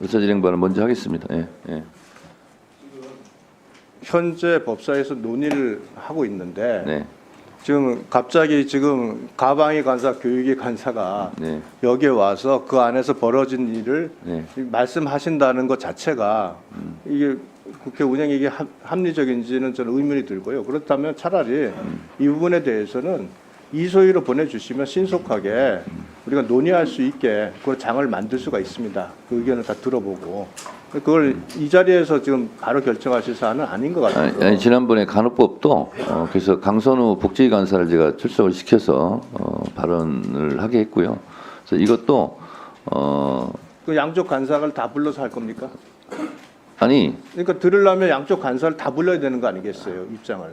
의사진행반을 먼저 하겠습니다. 예, 예. 현재 법사에서 논의를 하고 있는데 네, 지금 갑자기 지금 가방위 간사, 교육위 간사가 네, 여기에 와서 그 안에서 벌어진 일을 네. 말씀하신다는 것 자체가 이게 국회 운영이 이게 합리적인지는 저는 의문이 들고요. 그렇다면 차라리 이 부분에 대해서는 이소위로 보내주시면 신속하게 우리가 논의할 수 있게 그 장을 만들 수가 있습니다. 그 의견을 다 들어보고 그걸 이 자리에서 지금 바로 결정하실 사안은 아닌 것 같아요. 아니, 지난번에 간호법도 그래서 강선우 복지위 간사를 제가 출석을 시켜서 발언을 하게 했고요. 그래서 이것도 그 양쪽 간사를 다 불러서 할 겁니까? 아니 그러니까 들으려면 양쪽 간사를 다 불러야 되는 거 아니겠어요? 입장을.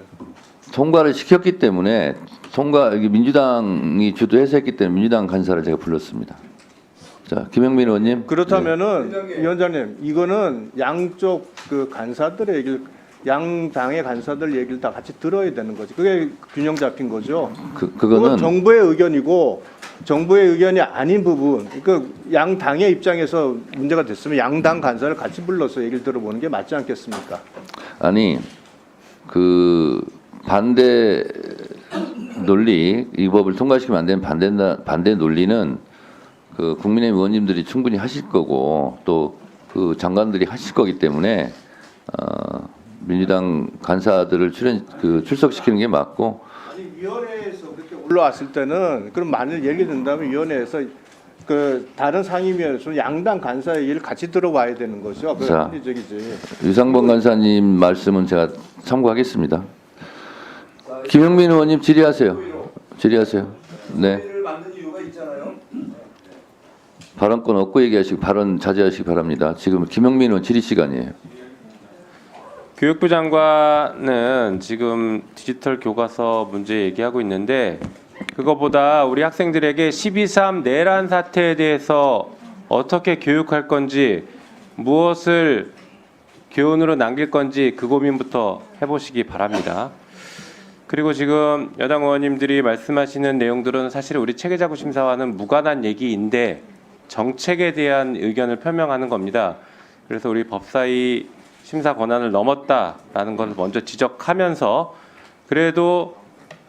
통과를 시켰기 때문에 여기 민주당이 주도해서 했기 때문에 민주당 간사를 제가 불렀습니다. 자, 김영민 의원님. 그렇다면은 위원장님 이거는 양쪽 그 간사들의 얘기를 양 당의 간사들 얘기를 다 같이 들어야 되는 거지. 그게 균형 잡힌 거죠. 그거는 그건 정부의 의견이고 정부의 의견이 아닌 부분. 그 양 당의 입장에서 문제가 됐으면 양당 간사를 같이 불러서 얘기를 들어보는 게 맞지 않겠습니까? 아니 그 반대 논리 이 법을 통과시키면 안 되는 반대 논리는 그 국민의힘 의원님들이 충분히 하실 거고 또 그 장관들이 하실 거기 때문에 민주당 간사들을 출석시키는 게 맞고. 아니 위원회에서 그렇게 올라왔을 때는 그럼 만일 예를 든다면 위원회에서 그 다른 상임위에서 양당 간사 얘기를 같이 들어와야 되는 거죠. 그게 자, 합리적이지. 유상범 간사님 말씀은 제가 참고하겠습니다. 김영민 의원님 질의하세요. 질의하세요. 네. 발언권 없고 얘기하시고 발언 자제하시기 바랍니다. 지금 김영민 의원 질의 시간이에요. 교육부 장관은 지금 디지털 교과서 문제 얘기하고 있는데 그거보다 우리 학생들에게 12.3 내란 사태에 대해서 어떻게 교육할 건지 무엇을 교훈으로 남길 건지 그 고민부터 해보시기 바랍니다. 그리고 지금 여당 의원님들이 말씀하시는 내용들은 사실 우리 체계자구심사와는 무관한 얘기인데 정책에 대한 의견을 표명하는 겁니다. 그래서 우리 법사위 심사 권한을 넘었다라는 것을 먼저 지적하면서 그래도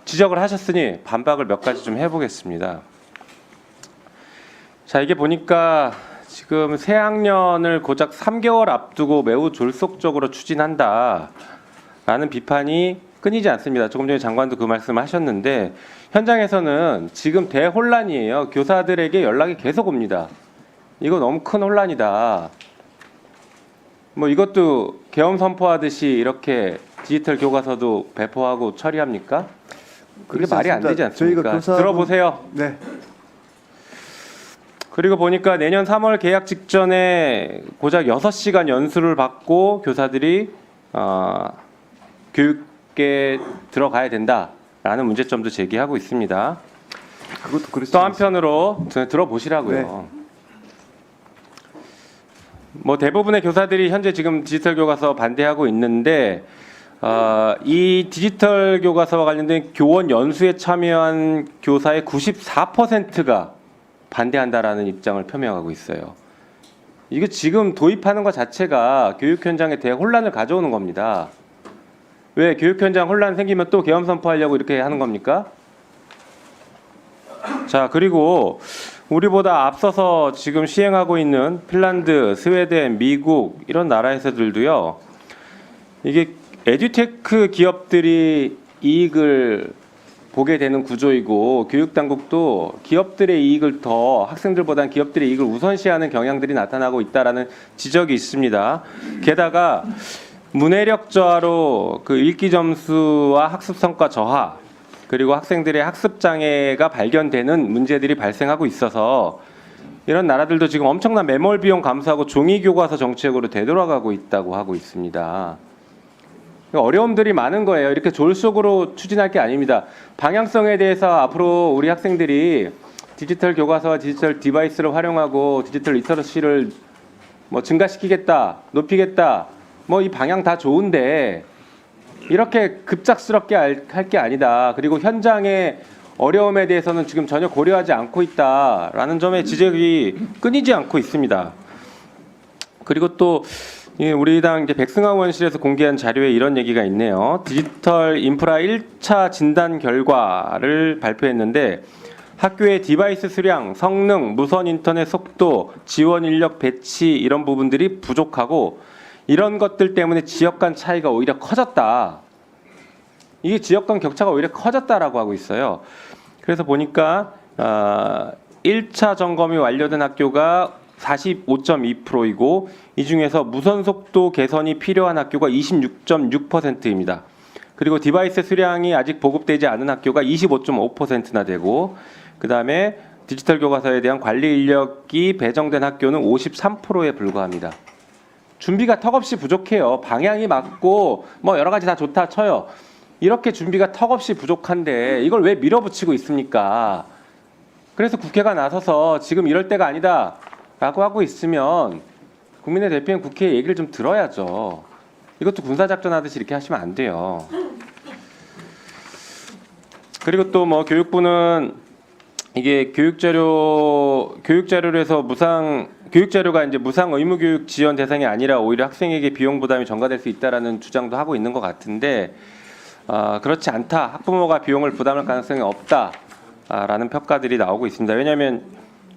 지적을 하셨으니 반박을 몇 가지 좀 해보겠습니다. 자, 이게 보니까 지금 새 학년을 고작 3개월 앞두고 매우 졸속적으로 추진한다라는 비판이 끊이지 않습니다. 조금 전에 장관도 그 말씀을 하셨는데 현장에서는 지금 대혼란이에요. 교사들에게 연락이 계속 옵니다. 이거 너무 큰 혼란이다. 뭐 이것도 계엄 선포하듯이 이렇게 디지털 교과서도 배포하고 처리합니까? 그게 말이 안 되지 않습니까? 들어보세요. 네. 그리고 보니까 내년 3월 개학 직전에 고작 6시간 연수를 받고 교사들이 교육에 들어가야 된다라는 문제점도 제기하고 있습니다. 그것도 그렇죠. 또 한편으로 들어보시라고요. 네. 뭐 대부분의 교사들이 현재 지금 디지털 교과서 반대하고 있는데 이 디지털 교과서와 관련된 교원 연수에 참여한 교사의 94%가 반대한다라는 입장을 표명하고 있어요. 이게 지금 도입하는 것 자체가 교육 현장에 대혼란을 가져오는 겁니다. 왜 교육 현장 혼란 생기면 또 계엄 선포하려고 이렇게 하는 겁니까? 자, 그리고 우리보다 앞서서 지금 시행하고 있는 핀란드, 스웨덴, 미국 이런 나라에서들도요. 이게 에듀테크 기업들이 이익을 보게 되는 구조이고 교육 당국도 기업들의 이익을 더 학생들보다는 기업들의 이익을 우선시하는 경향들이 나타나고 있다라는 지적이 있습니다. 게다가 문해력 저하로 그 읽기 점수와 학습 성과 저하 그리고 학생들의 학습 장애가 발견되는 문제들이 발생하고 있어서 이런 나라들도 지금 엄청난 매몰 비용 감수하고 종이 교과서 정책으로 되돌아가고 있다고 하고 있습니다. 어려움들이 많은 거예요. 이렇게 졸속으로 추진할 게 아닙니다. 방향성에 대해서 앞으로 우리 학생들이 디지털 교과서와 디지털 디바이스를 활용하고 디지털 리터러시를 뭐 증가시키겠다, 높이겠다, 뭐 이 방향 다 좋은데 이렇게 급작스럽게 할 게 아니다. 그리고 현장의 어려움에 대해서는 지금 전혀 고려하지 않고 있다라는 점에 지적이 끊이지 않고 있습니다. 그리고 또 우리 당 이제 백승환 의원실에서 공개한 자료에 이런 얘기가 있네요. 디지털 인프라 1차 진단 결과를 발표했는데 학교의 디바이스 수량, 성능, 무선 인터넷 속도, 지원 인력 배치 이런 부분들이 부족하고 이런 것들 때문에 지역 간 차이가 오히려 커졌다. 이게 지역 간 격차가 오히려 커졌다라고 하고 있어요. 그래서 보니까 1차 점검이 완료된 학교가 45.2%이고 이 중에서 무선 속도 개선이 필요한 학교가 26.6%입니다. 그리고 디바이스 수량이 아직 보급되지 않은 학교가 25.5%나 되고 그다음에 디지털 교과서에 대한 관리 인력이 배정된 학교는 53%에 불과합니다. 준비가 턱없이 부족해요. 방향이 맞고 뭐 여러 가지 다 좋다 쳐요. 이렇게 준비가 턱없이 부족한데 이걸 왜 밀어붙이고 있습니까? 그래서 국회가 나서서 지금 이럴 때가 아니다라고 하고 있으면 국민의 대표인 국회의 얘기를 좀 들어야죠. 이것도 군사작전 하듯이 이렇게 하시면 안 돼요. 그리고 또 뭐 교육부는 이게 교육자료로 해서 교육자료가 이제 무상 의무교육 지원 대상이 아니라 오히려 학생에게 비용 부담이 전가될 수 있다라는 주장도 하고 있는 것 같은데 그렇지 않다. 학부모가 비용을 부담할 가능성이 없다라는 평가들이 나오고 있습니다. 왜냐하면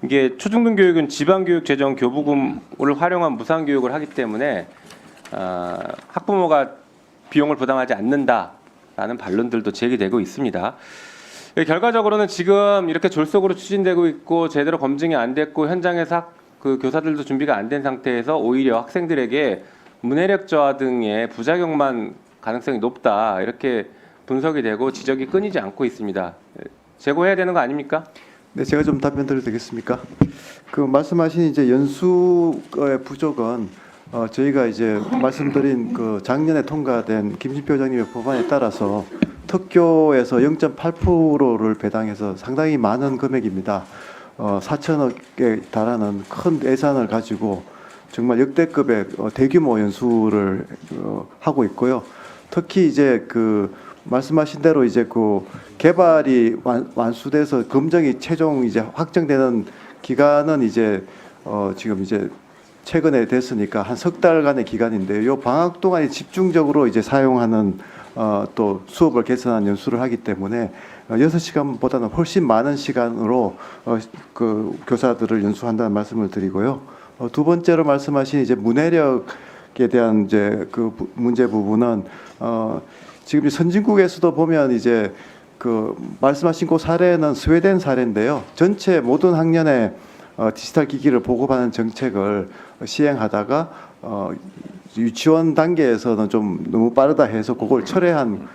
이게 초중등 교육은 지방교육 재정 교부금을 활용한 무상 교육을 하기 때문에 학부모가 비용을 부담하지 않는다라는 반론들도 제기되고 있습니다. 결과적으로는 지금 이렇게 졸속으로 추진되고 있고 제대로 검증이 안 됐고 현장에서 그 교사들도 준비가 안 된 상태에서 오히려 학생들에게 문해력 저하 등의 부작용만 가능성이 높다 이렇게 분석이 되고 지적이 끊이지 않고 있습니다. 재고해야 되는 거 아닙니까? 네, 제가 좀 답변 드려도 되겠습니까? 그 말씀하신 이제 연수의 부족은 저희가 이제 말씀드린 그 작년에 통과된 김진표 회장님의 법안에 따라서 특교에서 0.8%를 배당해서 상당히 많은 금액입니다. 4천억에 달하는 큰 예산을 가지고 정말 역대급의 대규모 연수를 하고 있고요. 특히 이제 그 말씀하신 대로 이제 그 개발이 완수돼서 검증이 최종 이제 확정되는 기간은 이제 지금 이제 최근에 됐으니까 한 석 달간의 기간인데요. 요 방학 동안에 집중적으로 이제 사용하는 또 수업을 개선한 연수를 하기 때문에 6시간보다는 훨씬 많은 시간으로 그 교사들을 연수한다는 말씀을 드리고요. 두 번째로 말씀하신 이제 문해력에 대한 이제 그 문제 부분은 지금 선진국에서도 보면 이제 그 말씀하신 그 사례는 스웨덴 사례인데요. 전체 모든 학년에 디지털 기기를 보급하는 정책을 시행하다가 유치원 단계에서는 좀 너무 빠르다 해서 그걸 철회한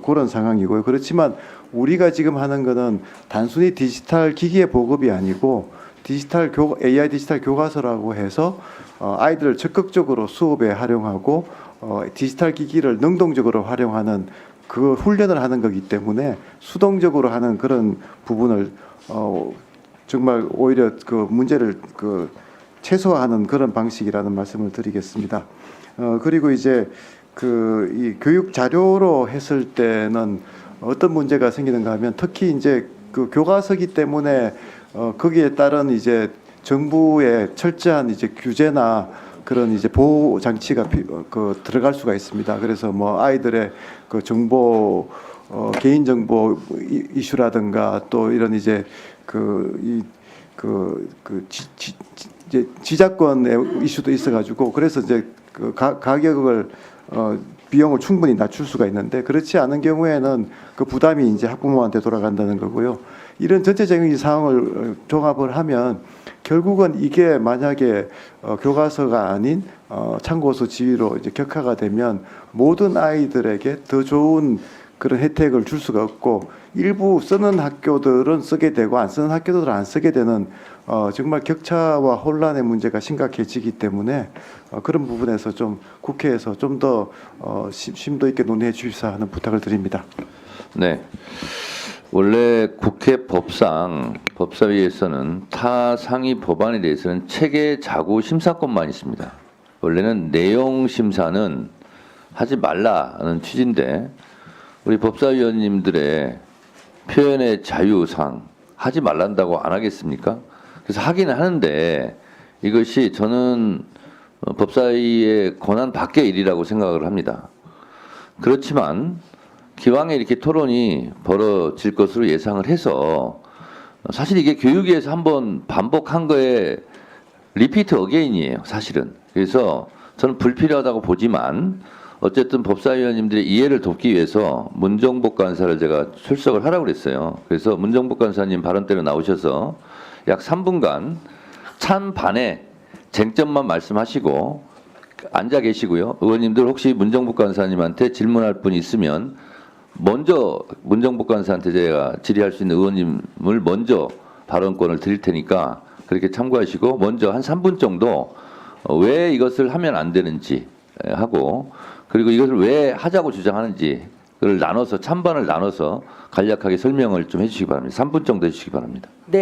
그런 상황이고요. 그렇지만 우리가 지금 하는 거는 단순히 디지털 기기의 보급이 아니고 AI 디지털 교과서라고 해서 아이들을 적극적으로 수업에 활용하고 디지털 기기를 능동적으로 활용하는 그 훈련을 하는 거기 때문에 수동적으로 하는 그런 부분을 정말 오히려 그 문제를 그 최소화하는 그런 방식이라는 말씀을 드리겠습니다. 그리고 이제 그 이 교육 자료로 했을 때는 어떤 문제가 생기는가 하면 특히 이제 그 교과서기 때문에 거기에 따른 이제 정부의 철저한 이제 규제나 그런 이제 보호 장치가 들어갈 수가 있습니다. 그래서 뭐 아이들의 그 정보 개인 정보 이슈라든가 또 이런 이제 이제 지자권의 이슈도 있어가지고 그래서 이제 그 가격을 비용을 충분히 낮출 수가 있는데 그렇지 않은 경우에는 그 부담이 이제 학부모한테 돌아간다는 거고요. 이런 전체적인 상황을 종합을 하면 결국은 이게 만약에 교과서가 아닌 참고서 지휘로 이제 격화가 되면 모든 아이들에게 더 좋은 그런 혜택을 줄 수가 없고 일부 쓰는 학교들은 쓰게 되고 안 쓰는 학교들은 안 쓰게 되는 정말 격차와 혼란의 문제가 심각해지기 때문에 그런 부분에서 좀 국회에서 좀 더 심도 있게 논의해 주시사 하는 부탁을 드립니다. 네. 원래 국회 법사위에서는 타 상위 법안에 대해서는 체계 자구 심사권만 있습니다. 원래는 내용 심사는 하지 말라는 취지인데 우리 법사위원님들의 표현의 자유상 하지 말란다고 안 하겠습니까? 그래서 하기는 하는데 이것이 저는 법사위의 권한 밖의 일이라고 생각을 합니다. 그렇지만 기왕에 이렇게 토론이 벌어질 것으로 예상을 해서 사실 이게 교육위에서 한번 반복한 거에 리피트 어게인이에요, 사실은. 그래서 저는 불필요하다고 보지만 어쨌든 법사위원님들의 이해를 돕기 위해서 문정복 간사를 제가 출석을 하라고 그랬어요. 그래서 문정복 간사님 발언 때로 나오셔서 약 3분간 찬반의 쟁점만 말씀하시고 앉아 계시고요. 의원님들 혹시 문정복 간사님한테 질문할 분 있으면 먼저 문정복 간사한테 제가 질의할 수 있는 의원님을 먼저 발언권을 드릴 테니까 그렇게 참고하시고 먼저 한 3분 정도 왜 이것을 하면 안 되는지 하고 그리고 이것을 왜 하자고 주장하는지 그걸 나눠서 찬반을 나눠서 간략하게 설명을 좀 해주시기 바랍니다. 3분 정도 해주시기 바랍니다. 네.